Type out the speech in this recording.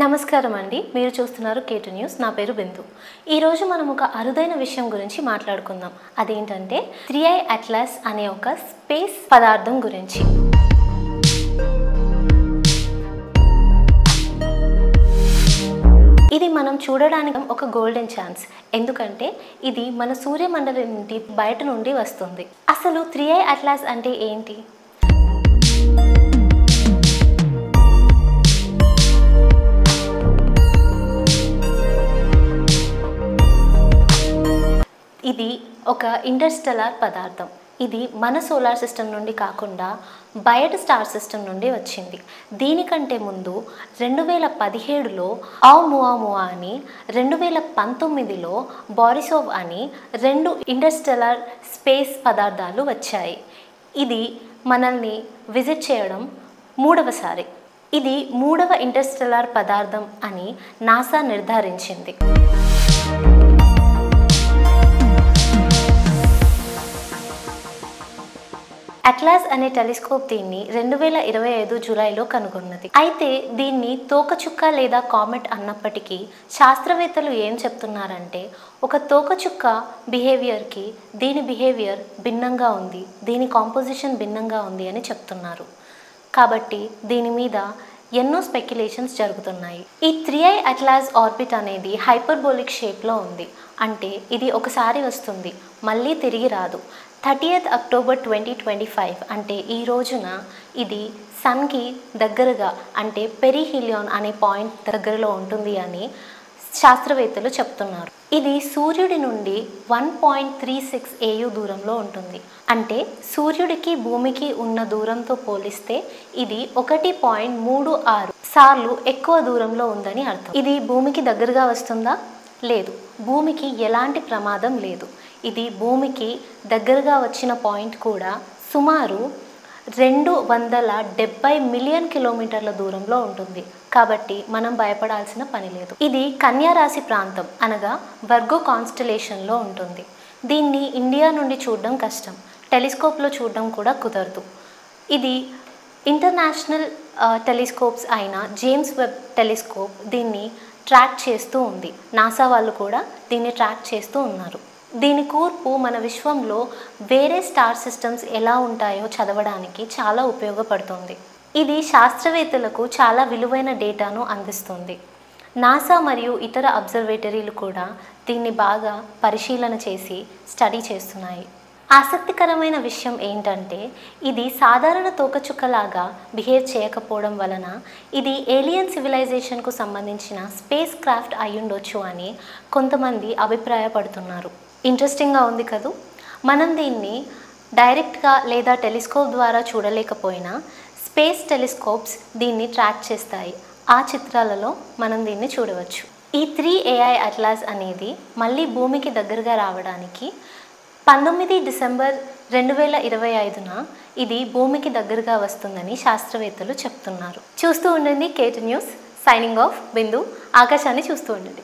నమస్కారం అండి. మీరు చూస్తున్నారు కేటు న్యూస్. నా పేరు బిందు. ఈ రోజు మనం ఒక అరుదైన విషయం గురించి మాట్లాడుకుందాం. అదేంటంటే 3i అట్లాస్ అనే ఒక స్పేస్ పదార్థం గురించి. ఇది మనం చూడడానికి ఒక గోల్డెన్ ఛాన్స్. ఎందుకంటే ఇది మన సూర్యమండలం నుండి బయట నుండి వస్తుంది. అసలు 3i అట్లాస్ అంటే ఏంటి? ఇది ఒక ఇంటర్స్టెల్లార్ పదార్థం. ఇది మన సోలార్ సిస్టమ్ నుండి కాకుండా బయట స్టార్ సిస్టమ్ నుండి వచ్చింది. దీనికంటే ముందు 2017లో ఓumuamua అని, 2019లో బోరిసోవ్ అని 2 ఇంటర్స్టెల్లార్ స్పేస్ పదార్థాలు వచ్చాయి. ఇది మనల్ని విజిట్ చేయడం 3వసారి. ఇది 3వ ఇంటర్స్టెల్లార్ పదార్థం అని నాసా నిర్ధారించింది. అట్లాస్ అనే టెలిస్కోప్ దీన్ని 2025 జూలైలో కనుగొన్నది. అయితే దీన్ని తోకచుక్క లేదా కామెట్ అన్నప్పటికీ శాస్త్రవేత్తలు ఏం చెప్తున్నారంటే ఒక తోకచుక్క బిహేవియర్కి దీని బిహేవియర్ భిన్నంగా ఉంది, దీని కాంపోజిషన్ భిన్నంగా ఉంది అని చెప్తున్నారు. కాబట్టి దీని మీద ఎన్నో స్పెక్యులేషన్స్ జరుగుతున్నాయి. ఈ 3i అట్లాస్ ఆర్బిట్ అనేది హైపర్బోలిక్ షేప్లో ఉంది. అంటే ఇది ఒకసారి వస్తుంది, మళ్ళీ తిరిగి రాదు. 30th అక్టోబర్ 2025 అంటే ఈ రోజున ఇది సన్కి దగ్గరగా అంటే పెరిహీలియాన్ అనే పాయింట్ దగ్గరలో ఉంటుంది అని శాస్త్రవేత్తలు చెప్తున్నారు. ఇది సూర్యుడి నుండి 1.36 AU దూరంలో ఉంటుంది. అంటే సూర్యుడికి భూమికి ఉన్న దూరంతో పోలిస్తే ఇది 1.36 సార్లు ఎక్కువ దూరంలో ఉందని అర్థం. ఇది భూమికి దగ్గరగా వస్తుందా? లేదు. భూమికి ఎలాంటి ప్రమాదం లేదు. ఇది భూమికి దగ్గరగా వచ్చిన పాయింట్ కూడా సుమారు 270 మిలియన్ కిలోమీటర్ల దూరంలో ఉంటుంది. కాబట్టి మనం భయపడాల్సిన పని లేదు. ఇది కన్యా రాశి ప్రాంతం అనగా వర్గో కాన్స్టలేషన్లో ఉంటుంది. దీన్ని ఇండియా నుండి చూడడం కష్టం, టెలిస్కోప్లో చూడడం కూడా కుదరదు. ఇది ఇంటర్నేషనల్ టెలిస్కోప్స్ అయిన జేమ్స్ వెబ్ టెలిస్కోప్ దీన్ని ట్రాక్ చేస్తూ ఉంది. నాసా వాళ్ళు కూడా దీన్ని ట్రాక్ చేస్తూ ఉన్నారు. దీని కూర్పు మన విశ్వంలో వేరే స్టార్ సిస్టమ్స్ ఎలా ఉంటాయో చదవడానికి చాలా ఉపయోగపడుతుంది. ఇది శాస్త్రవేత్తలకు చాలా విలువైన డేటాను అందిస్తుంది. నాసా మరియు ఇతర అబ్జర్వేటరీలు కూడా దీన్ని బాగా పరిశీలన చేసి స్టడీ చేస్తున్నాయి. ఆసక్తికరమైన విషయం ఏంటంటే ఇది సాధారణ తోకచుక్కలాగా బిహేవ్ చేయకపోవడం వలన ఇది ఏలియన్ సివిలైజేషన్కు సంబంధించిన స్పేస్ క్రాఫ్ట్ అయ్యుండొచ్చు అని కొంతమంది అభిప్రాయపడుతున్నారు. ఇంట్రెస్టింగ్గా ఉంది కదూ. మనం దీన్ని డైరెక్ట్గా లేదా టెలిస్కోప్ ద్వారా చూడలేకపోయినా స్పేస్ టెలిస్కోప్స్ దీన్ని ట్రాక్ చేస్తాయి. ఆ చిత్రాలలో మనం దీన్ని చూడవచ్చు. ఈ 3ai అట్లాస్ అనేది మళ్ళీ భూమికి దగ్గరగా రావడానికి 19 డిసెంబర్ 2025న ఇది భూమికి దగ్గరగా వస్తుందని శాస్త్రవేత్తలు చెప్తున్నారు. చూస్తూ ఉండండి కేటు న్యూస్. సైనింగ్ ఆఫ్ బిందు. ఆకాశాన్ని చూస్తూ ఉండండి.